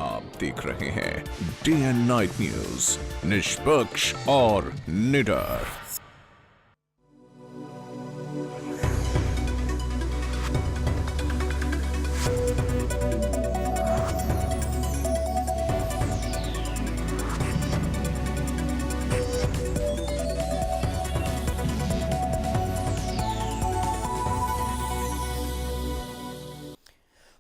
आप देख रहे हैं डे एंड नाइट न्यूज, निष्पक्ष और निडर।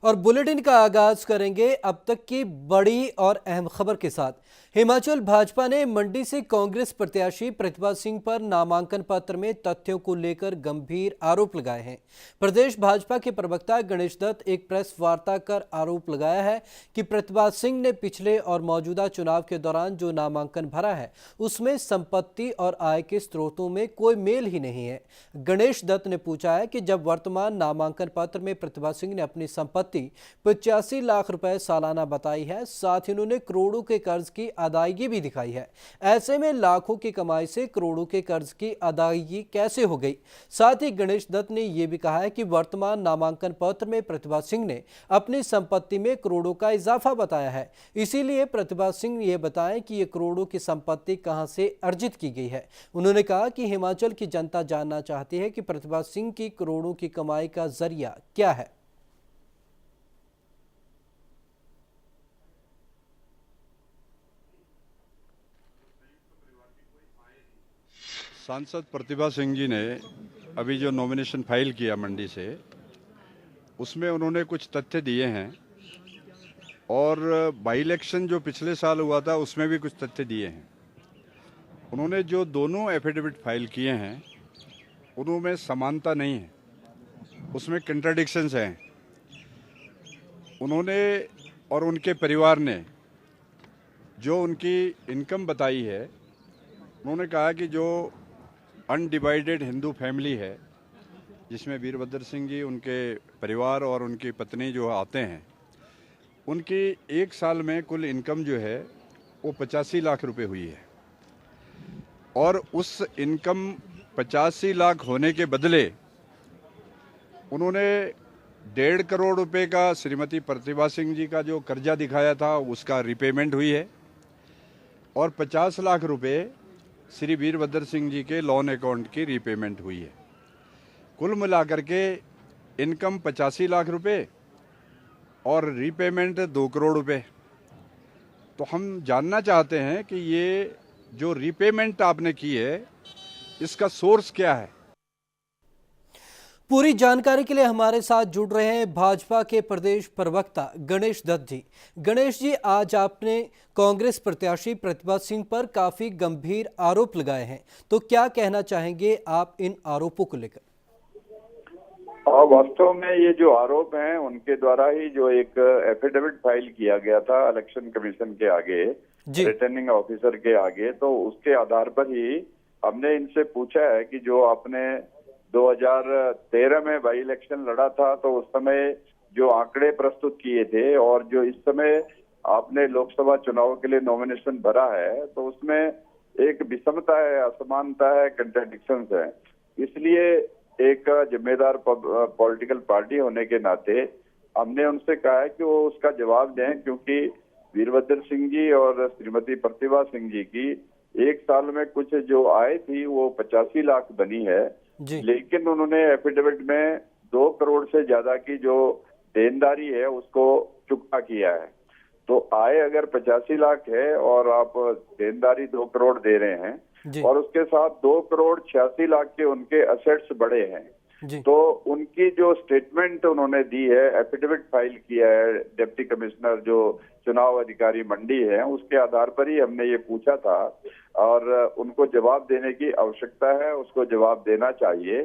और बुलेटिन का आगाज करेंगे अब तक की बड़ी और अहम खबर के साथ। हिमाचल भाजपा ने मंडी से कांग्रेस प्रत्याशी प्रतिभा सिंह पर नामांकन पत्र में तथ्यों को लेकर गंभीर आरोप लगाए हैं। प्रदेश भाजपा के प्रवक्ता गणेश दत्त एक प्रेस वार्ता कर आरोप लगाया है कि प्रतिभा सिंह ने पिछले और मौजूदा चुनाव के दौरान जो नामांकन भरा है उसमें संपत्ति और आय के स्रोतों में कोई मेल ही नहीं है। गणेश दत्त ने पूछा है कि जब वर्तमान नामांकन पत्र में प्रतिभा सिंह ने अपनी संपत्ति 85 लाख रुपए सालाना बताई है, साथ ही उन्होंने करोड़ों के कर्ज की अदायगी भी दिखाई है। ऐसे में लाखों की कमाई से करोड़ों के कर्ज की अदायगी कैसे हो गई? साथ ही गणेश दत्त ने यह भी कहा है कि वर्तमान नामांकन पत्र में प्रतिभा सिंह ने अपनी संपत्ति में करोड़ों का इजाफा बताया है, इसीलिए प्रतिभा सिंह ये बताएं कि ये करोड़ों की संपत्ति कहां से अर्जित की गई है। उन्होंने कहा कि हिमाचल की जनता जानना चाहती है कि प्रतिभा सिंह की करोड़ों की कमाई का जरिया क्या है। सांसद प्रतिभा सिंह जी ने अभी जो नॉमिनेशन फाइल किया मंडी से, उसमें उन्होंने कुछ तथ्य दिए हैं और बाई इलेक्शन जो पिछले साल हुआ था उसमें भी कुछ तथ्य दिए हैं। उन्होंने जो दोनों एफिडेविट फाइल किए हैं उनमें समानता नहीं है, उसमें कंट्राडिक्शंस हैं। उन्होंने और उनके परिवार ने जो उनकी इनकम बताई है, उन्होंने कहा कि जो अनडिवाइडेड हिंदू फैमिली है जिसमें वीरभद्र सिंह जी, उनके परिवार और उनकी पत्नी जो आते हैं, उनकी एक साल में कुल इनकम जो है वो 85 लाख रुपए हुई है और उस इनकम 85 लाख होने के बदले उन्होंने 1.5 करोड़ रुपए का श्रीमती प्रतिभा सिंह जी का जो कर्जा दिखाया था उसका रिपेमेंट हुई है और 50 लाख रुपए श्री वीरभद्र सिंह जी के लोन अकाउंट की रीपेमेंट हुई है। कुल मिलाकर के इनकम 85 लाख रुपए और रीपेमेंट 2 करोड़ रुपए। तो हम जानना चाहते हैं कि ये जो रीपेमेंट आपने की है इसका सोर्स क्या है। पूरी जानकारी के लिए हमारे साथ जुड़ रहे हैं भाजपा के प्रदेश प्रवक्ता गणेश दत्त जी। गणेश जी, आज आपने कांग्रेस प्रत्याशी प्रतिभा सिंह पर काफी गंभीर आरोप लगाए हैं, तो क्या कहना चाहेंगे आप इन आरोपों को लेकर? वास्तव में ये जो आरोप हैं उनके द्वारा ही जो एक एफिडेविट फाइल किया गया था इलेक्शन कमीशन के आगे, रिटर्निंग ऑफिसर के आगे, तो उसके आधार पर ही हमने इनसे पूछा है कि जो आपने 2013 में बाई इलेक्शन लड़ा था तो उस समय जो आंकड़े प्रस्तुत किए थे और जो इस समय आपने लोकसभा चुनाव के लिए नॉमिनेशन भरा है तो उसमें एक विषमता है, असमानता है, कंट्राडिक्शंस है। इसलिए एक जिम्मेदार पॉलिटिकल पार्टी होने के नाते हमने उनसे कहा है कि वो उसका जवाब दें, क्योंकि वीरभद्र सिंह जी और श्रीमती प्रतिभा सिंह जी की एक साल में कुछ जो आय थी वो 85 लाख बनी है, लेकिन उन्होंने एफिडेविट में 2 करोड़ से ज्यादा की जो देनदारी है उसको चुकता किया है। तो आय अगर 85 लाख है और आप देनदारी 2 करोड़ दे रहे हैं और उसके साथ 2 करोड़ 86 लाख के उनके असेट्स बढ़े हैं, तो उनकी जो स्टेटमेंट उन्होंने दी है, एफिडेविट फाइल किया है डिप्टी कमिश्नर जो चुनाव अधिकारी मंडी है, उसके आधार पर ही हमने ये पूछा था और उनको जवाब देने की आवश्यकता है, उसको जवाब देना चाहिए।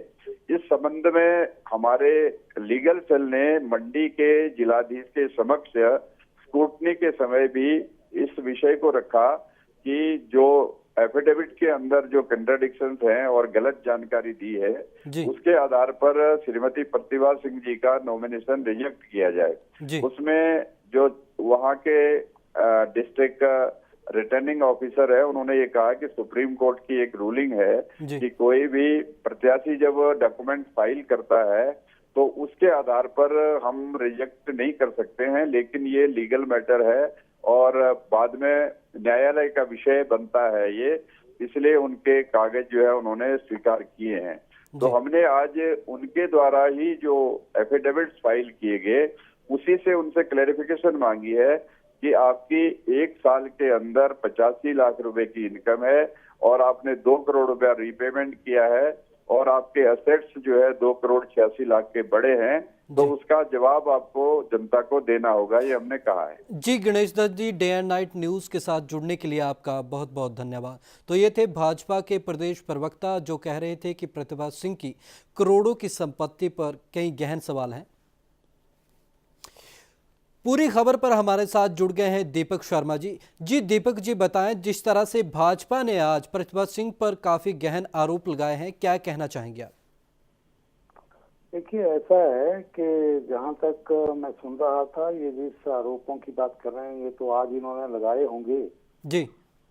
इस संबंध में हमारे लीगल सेल ने मंडी के जिलाधीश के समक्ष स्क्रूटनी के समय भी इस विषय को रखा कि जो एफिडेविट के अंदर जो कंट्राडिक्शंस हैं और गलत जानकारी दी है उसके आधार पर श्रीमती प्रतिभा सिंह जी का नॉमिनेशन रिजेक्ट किया जाए। उसमें जो वहां के डिस्ट्रिक्ट रिटर्निंग ऑफिसर है उन्होंने ये कहा कि सुप्रीम कोर्ट की एक रूलिंग है कि कोई भी प्रत्याशी जब डॉक्यूमेंट फाइल करता है तो उसके आधार पर हम रिजेक्ट नहीं कर सकते हैं, लेकिन ये लीगल मैटर है और बाद में न्यायालय का विषय बनता है ये, इसलिए उनके कागज जो है उन्होंने स्वीकार किए हैं। तो हमने आज उनके द्वारा ही जो एफिडेविट्स फाइल किए गए उसी से उनसे क्लैरिफिकेशन मांगी है कि आपकी 1 साल के अंदर 85 लाख रुपए की इनकम है और आपने 2 करोड़ रुपया रीपेमेंट किया है और आपके असेट्स जो है 2 करोड़ 86 लाख के बड़े हैं, तो उसका जवाब आपको जनता को देना होगा, ये हमने कहा है। जी गणेश दत्त जी, डे एंड नाइट न्यूज़ के साथ जुड़ने के लिए आपका बहुत बहुत धन्यवाद। तो ये थे भाजपा के प्रदेश प्रवक्ता जो कह रहे थे कि प्रतिभा सिंह की करोड़ों की संपत्ति पर कई गहन सवाल हैं। पूरी खबर पर हमारे साथ जुड़ गए हैं दीपक शर्मा जी। जी दीपक जी बताएं, जिस तरह से भाजपा ने आज प्रतिभा सिंह पर काफी गहन आरोप लगाए हैं, क्या कहना चाहेंगे आप? देखिए, ऐसा है कि जहां तक मैं सुन रहा था, ये जिस आरोपों की बात कर रहे हैं ये तो आज इन्होंने लगाए होंगे जी।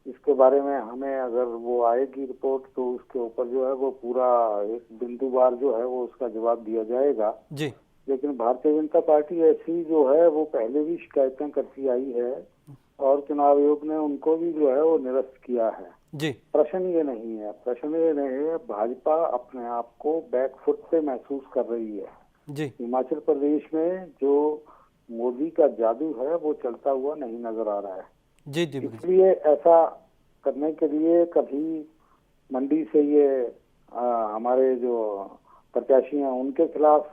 इसके बारे में हमें अगर वो आएगी रिपोर्ट तो उसके ऊपर जो है वो पूरा एक बिंदुवार जो है वो उसका जवाब दिया जाएगा जी। लेकिन भारतीय जनता पार्टी ऐसी जो है वो पहले भी शिकायतें करती आई है और चुनाव आयोग ने उनको भी जो है वो निरस्त किया है जी। प्रश्न ये नहीं है, प्रश्न ये नहीं है, भाजपा अपने आप को बैकफुट पे महसूस कर रही है जी। हिमाचल प्रदेश में जो मोदी का जादू है वो चलता हुआ नहीं नजर आ रहा है जी दीपक जी। इसलिए ऐसा करने के लिए कभी मंडी से ये हमारे जो प्रत्याशी हैं उनके खिलाफ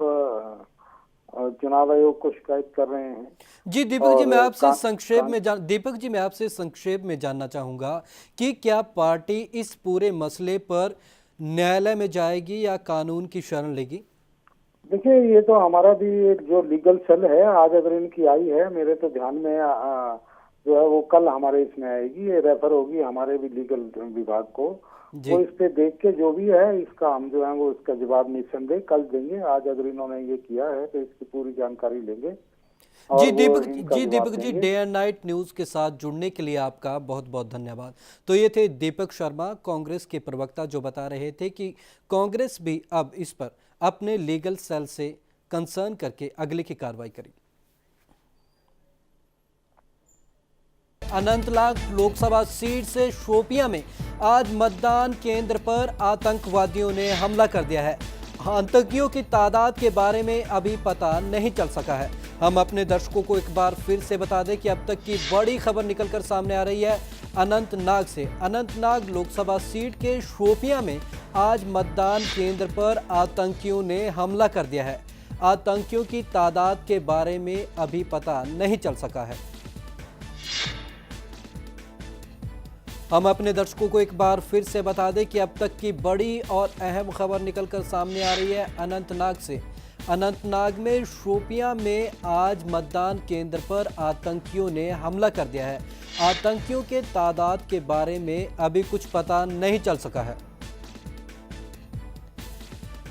चुनाव आयोग को शिकायत कर रहे हैं। जी दीपक जी, मैं आपसे संक्षेप में दीपक जी मैं आपसे संक्षेप में जानना चाहूंगा कि क्या पार्टी इस पूरे मसले पर न्यायालय में जाएगी या कानून की शरण लेगी? देखिए, ये तो हमारा भी एक जो लीगल सेल है, आज अगर इनकी आई है मेरे तो ध्यान में जो है वो कल हमारे इसमें आएगी, ये रेफर होगी हमारे भी लीगल विभाग को, वो इस पे देख के जो भी है इसका हम जो है वो इसका जवाब निस्संदेह कल देंगे। आज अगर इन्होंने ये किया है तो इसकी पूरी जानकारी लेंगे। जी Deepak ji, day and night news के साथ जुड़ने के लिए आपका बहुत बहुत धन्यवाद। तो ये थे दीपक शर्मा, कांग्रेस के प्रवक्ता, जो बता रहे थे कि कांग्रेस भी अब इस पर अपने लीगल सेल से कंसर्न करके अगले की कार्रवाई करेगी। अनंतनाग लोकसभा सीट से शोपियां में आज मतदान केंद्र पर आतंकवादियों ने हमला कर दिया है। आतंकियों की तादाद के बारे में अभी पता नहीं चल सका है। हम अपने दर्शकों को एक बार फिर से बता दें कि अब तक की बड़ी खबर निकलकर सामने आ रही है अनंतनाग से। अनंतनाग लोकसभा सीट के शोपियां में आज मतदान केंद्र पर आतंकियों ने हमला कर दिया है। आतंकियों की तादाद के बारे में अभी पता नहीं चल सका है। हम अपने दर्शकों को एक बार फिर से बता दें कि अब तक की बड़ी और अहम खबर निकलकर सामने आ रही है अनंतनाग से। अनंतनाग में शोपियां में आज मतदान केंद्र पर आतंकियों ने हमला कर दिया है। आतंकियों के तादाद के बारे में अभी कुछ पता नहीं चल सका है।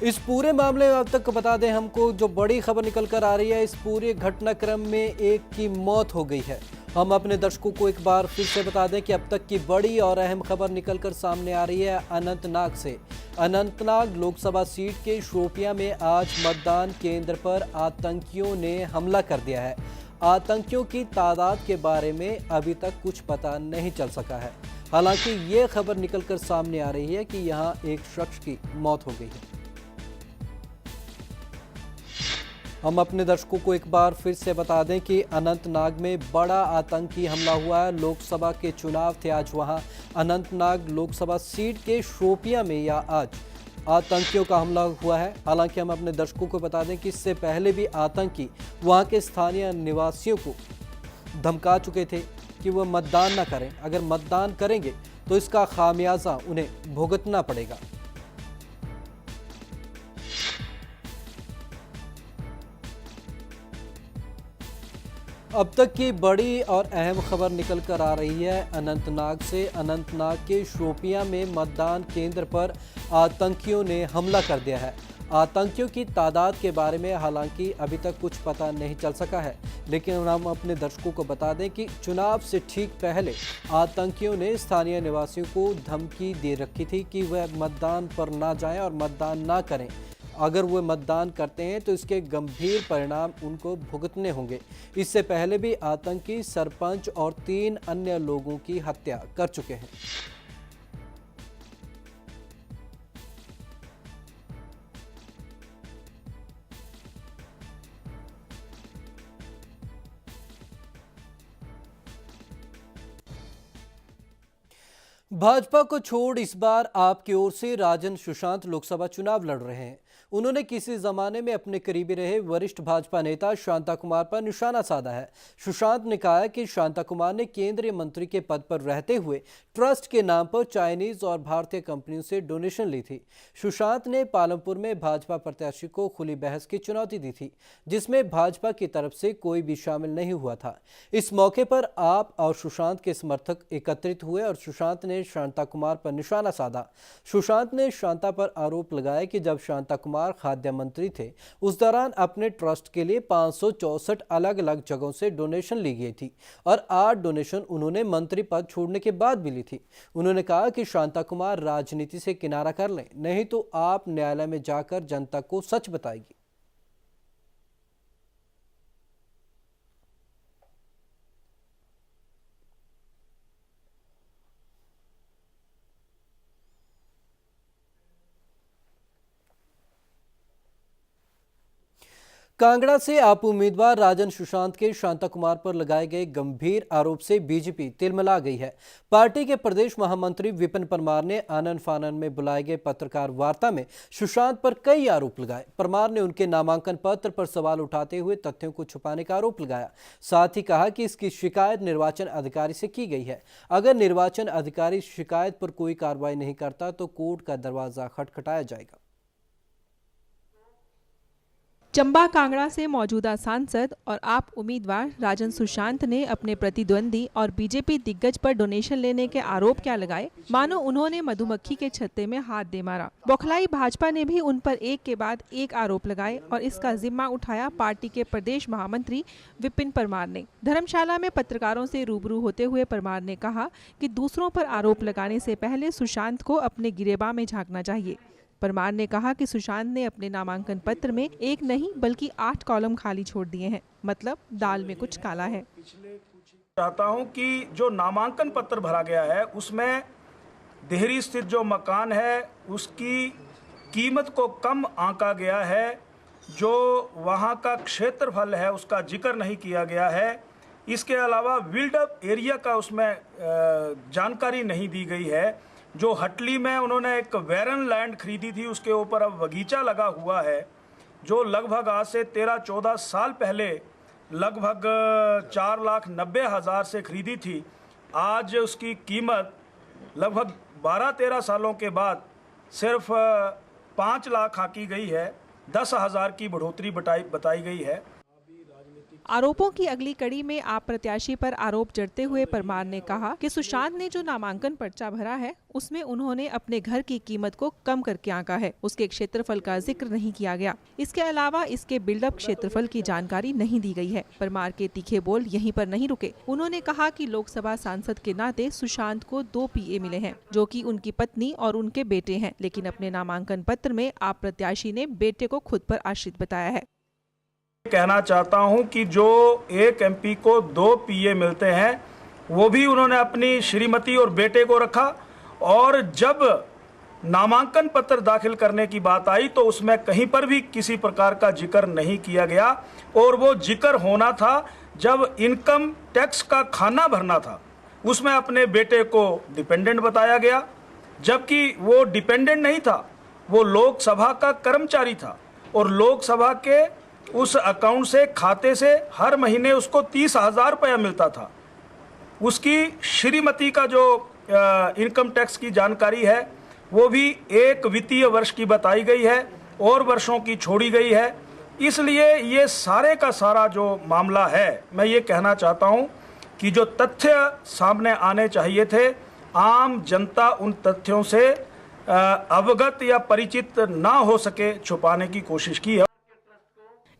इस पूरे मामले में अब तक बता दें हमको जो बड़ी खबर निकल कर आ रही है, इस पूरे घटनाक्रम में एक की मौत हो गई है। हम अपने दर्शकों को एक बार फिर से बता दें कि अब तक की बड़ी और अहम खबर निकलकर सामने आ रही है अनंतनाग से। अनंतनाग लोकसभा सीट के शोपियां में आज मतदान केंद्र पर आतंकियों ने हमला कर दिया है। आतंकियों की तादाद के बारे में अभी तक कुछ पता नहीं चल सका है। हालांकि ये खबर निकलकर सामने आ रही है कि यहाँ एक शख्स की मौत हो गई है। हम अपने दर्शकों को एक बार फिर से बता दें कि अनंतनाग में बड़ा आतंकी हमला हुआ है। लोकसभा के चुनाव थे आज वहां। अनंतनाग लोकसभा सीट के शोपियां में या आज आतंकियों का हमला हुआ है। हालांकि हम अपने दर्शकों को बता दें कि इससे पहले भी आतंकी वहां के स्थानीय निवासियों को धमका चुके थे कि वह मतदान न करें। अगर मतदान करेंगे तो इसका खामियाजा उन्हें भुगतना पड़ेगा। अब तक की बड़ी और अहम खबर निकल कर आ रही है अनंतनाग से। अनंतनाग के शोपियां में मतदान केंद्र पर आतंकियों ने हमला कर दिया है। आतंकियों की तादाद के बारे में हालांकि अभी तक कुछ पता नहीं चल सका है, लेकिन हम अपने दर्शकों को बता दें कि चुनाव से ठीक पहले आतंकियों ने स्थानीय निवासियों को धमकी दे रखी थी कि वह मतदान पर ना जाएं और मतदान ना करें। अगर वो मतदान करते हैं तो इसके गंभीर परिणाम उनको भुगतने होंगे। इससे पहले भी आतंकी सरपंच और 3 अन्य लोगों की हत्या कर चुके हैं। भाजपा को छोड़ इस बार आपकी ओर से राजन सुशांत लोकसभा चुनाव लड़ रहे हैं। उन्होंने किसी जमाने में अपने करीबी रहे वरिष्ठ भाजपा नेता शांता कुमार पर निशाना साधा है। सुशांत ने कहा कि शांता कुमार ने केंद्रीय मंत्री के पद पर रहते हुए ट्रस्ट के नाम पर चाइनीज और भारतीय कंपनियों से डोनेशन ली थी। सुशांत ने पालमपुर में भाजपा प्रत्याशी को खुली बहस की चुनौती दी थी, जिसमें भाजपा की तरफ से कोई भी शामिल नहीं हुआ था। इस मौके पर आप और सुशांत के समर्थक एकत्रित हुए और सुशांत ने शांता कुमार पर निशाना साधा। सुशांत ने शांता पर आरोप लगाया कि जब शांता कुमार खाद्य मंत्री थे उस दौरान अपने ट्रस्ट के लिए 564 अलग अलग जगहों से डोनेशन ली गई थी और 8 डोनेशन उन्होंने मंत्री पद छोड़ने के बाद भी ली थी। उन्होंने कहा कि शांता कुमार राजनीति से किनारा कर लें, नहीं तो आप न्यायालय में जाकर जनता को सच बताएगी। कांगड़ा से आप उम्मीदवार राजन सुशांत के शांता कुमार पर लगाए गए गंभीर आरोप से बीजेपी तिलमिला गई है। पार्टी के प्रदेश महामंत्री विपिन परमार ने आनन फानन में बुलाए गए पत्रकार वार्ता में सुशांत पर कई आरोप लगाए। परमार ने उनके नामांकन पत्र पर सवाल उठाते हुए तथ्यों को छुपाने का आरोप लगाया। साथ ही कहा कि इसकी शिकायत निर्वाचन अधिकारी से की गई है। अगर निर्वाचन अधिकारी शिकायत पर कोई कार्रवाई नहीं करता तो कोर्ट का दरवाजा खटखटाया जाएगा। चंबा कांगड़ा से मौजूदा सांसद और आप उम्मीदवार राजन सुशांत ने अपने प्रतिद्वंदी और बीजेपी दिग्गज पर डोनेशन लेने के आरोप क्या लगाए, मानो उन्होंने मधुमक्खी के छत्ते में हाथ दे मारा। बौखलाई भाजपा ने भी उन पर एक के बाद एक आरोप लगाए और इसका जिम्मा उठाया पार्टी के प्रदेश महामंत्री विपिन परमार ने। धर्मशाला में पत्रकारों से रूबरू होते हुए परमार ने कहा कि दूसरों पर आरोप लगाने से पहले सुशांत को अपने गिरेबान में झांकना चाहिए। परमार ने कहा कि सुशांत ने अपने नामांकन पत्र में एक नहीं बल्कि 8 कॉलम खाली छोड़ दिए हैं, मतलब दाल में कुछ काला है। चाहता हूं कि जो नामांकन पत्र भरा गया है उसमें देहरी स्थित जो मकान है उसकी कीमत को कम आंका गया है, जो वहां का क्षेत्रफल है उसका जिक्र नहीं किया गया है। इसके अलावा बिल्डअप एरिया का उसमें जानकारी नहीं दी गई है। जो हटली में उन्होंने एक वेरन लैंड खरीदी थी उसके ऊपर अब बगीचा लगा हुआ है, जो लगभग आज से 13-14 साल पहले लगभग 4,90,000 से खरीदी थी। आज उसकी कीमत लगभग 12-13 सालों के बाद सिर्फ 5 लाख आंकी गई है। 10,000 की बढ़ोतरी बताई गई है। आरोपों की अगली कड़ी में आप प्रत्याशी पर आरोप जड़ते हुए परमार ने कहा कि सुशांत ने जो नामांकन पर्चा भरा है उसमें उन्होंने अपने घर की कीमत को कम करके आंका है, उसके क्षेत्रफल का जिक्र नहीं किया गया। इसके अलावा इसके बिल्डअप क्षेत्रफल की जानकारी नहीं दी गई है। परमार के तीखे बोल यहीं पर नहीं रुके। उन्होंने कहा कि लोकसभा सांसद के नाते सुशांत को 2 PA मिले हैं, जो कि उनकी पत्नी और उनके बेटे हैं, लेकिन अपने नामांकन पत्र में आप प्रत्याशी ने बेटे को खुद पर आश्रित बताया है। कहना चाहता हूं कि जो एक MP को 2 PA मिलते हैं वो भी उन्होंने अपनी श्रीमती और बेटे को रखा, और जब नामांकन पत्र दाखिल करने की बात आई तो उसमें कहीं पर भी किसी प्रकार का जिक्र नहीं किया गया। और वो जिक्र होना था जब इनकम टैक्स का खाना भरना था, उसमें अपने बेटे को डिपेंडेंट बताया गया, जबकि वो डिपेंडेंट नहीं था, वो लोकसभा का कर्मचारी था और लोकसभा के उस अकाउंट से खाते से हर महीने उसको 30,000 रुपया मिलता था। उसकी श्रीमती का जो इनकम टैक्स की जानकारी है वो भी एक वित्तीय वर्ष की बताई गई है और वर्षों की छोड़ी गई है। इसलिए ये सारे का सारा जो मामला है, मैं ये कहना चाहता हूँ कि जो तथ्य सामने आने चाहिए थे, आम जनता उन तथ्यों से अवगत या परिचित ना हो सके, छुपाने की कोशिश की है।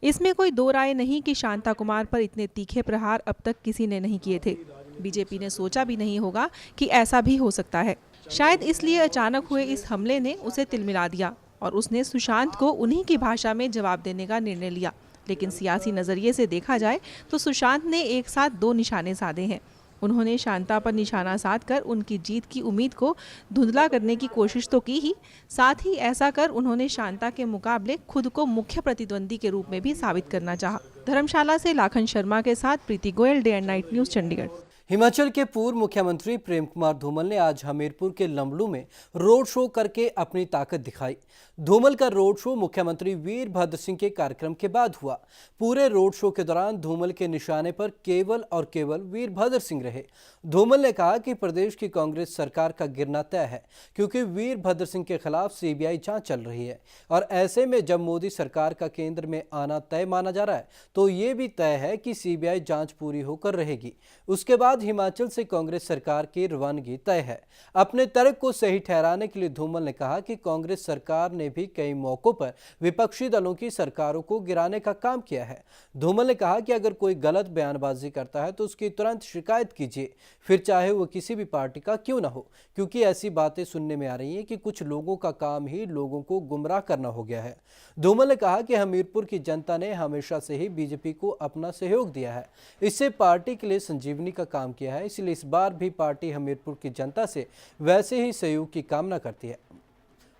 इसमें कोई दो राय नहीं कि शांता कुमार पर इतने तीखे प्रहार अब तक किसी ने नहीं किए थे। बीजेपी ने सोचा भी नहीं होगा कि ऐसा भी हो सकता है। शायद इसलिए अचानक हुए इस हमले ने उसे तिलमिला दिया। और उसने सुशांत को उन्हीं की भाषा में जवाब देने का निर्णय लिया। लेकिन सियासी नजरिए से देखा जाए तो सुशांत ने एक साथ 2 निशाने साधे हैं। उन्होंने शांता पर निशाना साधकर उनकी जीत की उम्मीद को धुंधला करने की कोशिश तो की ही, साथ ही ऐसा कर उन्होंने शांता के मुकाबले खुद को मुख्य प्रतिद्वंदी के रूप में भी साबित करना चाहा। धर्मशाला से लाखन शर्मा के साथ Preeti Goyal, day and night news, Chandigarh. Himachal के पूर्व मुख्यमंत्री प्रेम कुमार धूमल ने आज हमीरपुर के लंबड़ू में रोड शो करके अपनी ताकत दिखाई। धूमल का रोड शो मुख्यमंत्री वीरभद्र सिंह के कार्यक्रम के बाद हुआ। पूरे रोड शो के दौरान धूमल के निशाने पर केवल और केवल वीरभद्र सिंह रहे। धूमल ने कहा कि प्रदेश की कांग्रेस सरकार का गिरना तय है, क्योंकि वीरभद्र सिंह के खिलाफ सीबीआई जांच चल रही है और ऐसे में जब मोदी सरकार का केंद्र में आना तय माना जा रहा है तो ये भी तय है कि सीबीआई जांच पूरी होकर रहेगी। उसके बाद हिमाचल से कांग्रेस सरकार की रवानगी तय है। अपने तर्क को सही ठहराने के लिए धूमल ने कहा कि कांग्रेस सरकार ने भी कई मौकों पर विपक्षी दलों की सरकारों को गिराने का काम किया है। धूमल ने कहा कि अगर कोई गलत बयानबाजी करता है तो उसकी तुरंत शिकायत कीजिए, फिर चाहे वो किसी भी पार्टी का क्यों ना हो, क्योंकि ऐसी बातें सुनने में आ रही हैं कि कुछ लोगों का काम ही लोगों को गुमराह करना हो गया है। धूमल ने कहा कि हमीरपुर की जनता ने हमेशा से ही बीजेपी को अपना सहयोग दिया है, इससे पार्टी के लिए संजीवनी का काम किया है, इसलिए इस बार भी पार्टी हमीरपुर की जनता से वैसे ही सहयोग की कामना करती है।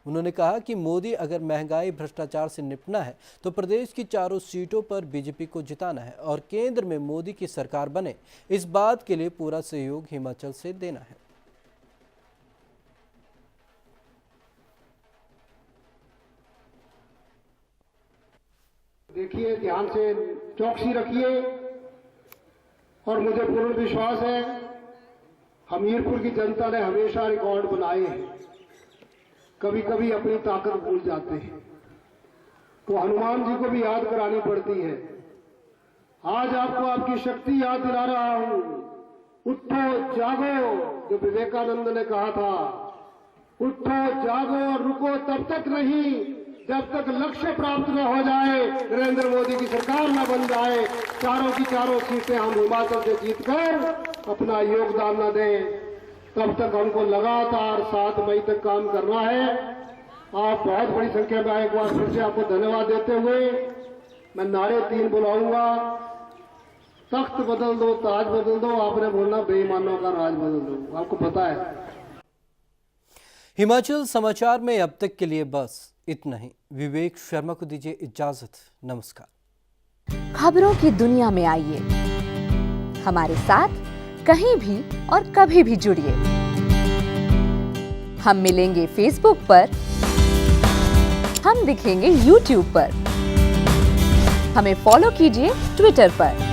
उन्होंने कहा कि मोदी अगर महंगाई भ्रष्टाचार से निपटना है तो प्रदेश की चारों सीटों पर बीजेपी को जिताना है और केंद्र में मोदी की सरकार बने, इस बात के लिए पूरा सहयोग हिमाचल से देना है। देखिए, ध्यान से चौकसी रखिए और मुझे पूर्ण विश्वास है हमीरपुर की जनता ने हमेशा रिकॉर्ड बनाए हैं। कभी कभी अपनी ताकत भूल जाते हैं तो हनुमान जी को भी याद करानी पड़ती है। आज आपको आपकी शक्ति याद दिला रहा हूं। उठो जागो, जो विवेकानंद ने कहा था, उठो जागो और रुको तब तक नहीं जब तक लक्ष्य प्राप्त न हो जाए, नरेंद्र मोदी की सरकार न बन जाए, चारों की चारों सीटें हम हिमाचल से जीतकर अपना योगदान न दें, तब तक हमको लगातार 7 मई तक काम करना है। आप बहुत बड़ी संख्या में आए, एक बार फिर से आपको धन्यवाद देते हुए मैं नारे 3 बुलाऊंगा। तख्त बदल दो, ताज बदल दो, आपने बोलना बेईमानों का राज बदल दो, आपको पता है। हिमाचल समाचार में अब तक के लिए बस इतना ही। विवेक शर्मा को दीजिए इजाजत। नमस्कार। खबरों की दुनिया में आइए, हमारे साथ कहीं भी और कभी भी जुड़िए। हम मिलेंगे फेसबुक पर, हम दिखेंगे यूट्यूब पर, हमें फॉलो कीजिए ट्विटर पर।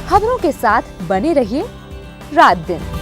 खबरों के साथ बने रहिए रात दिन।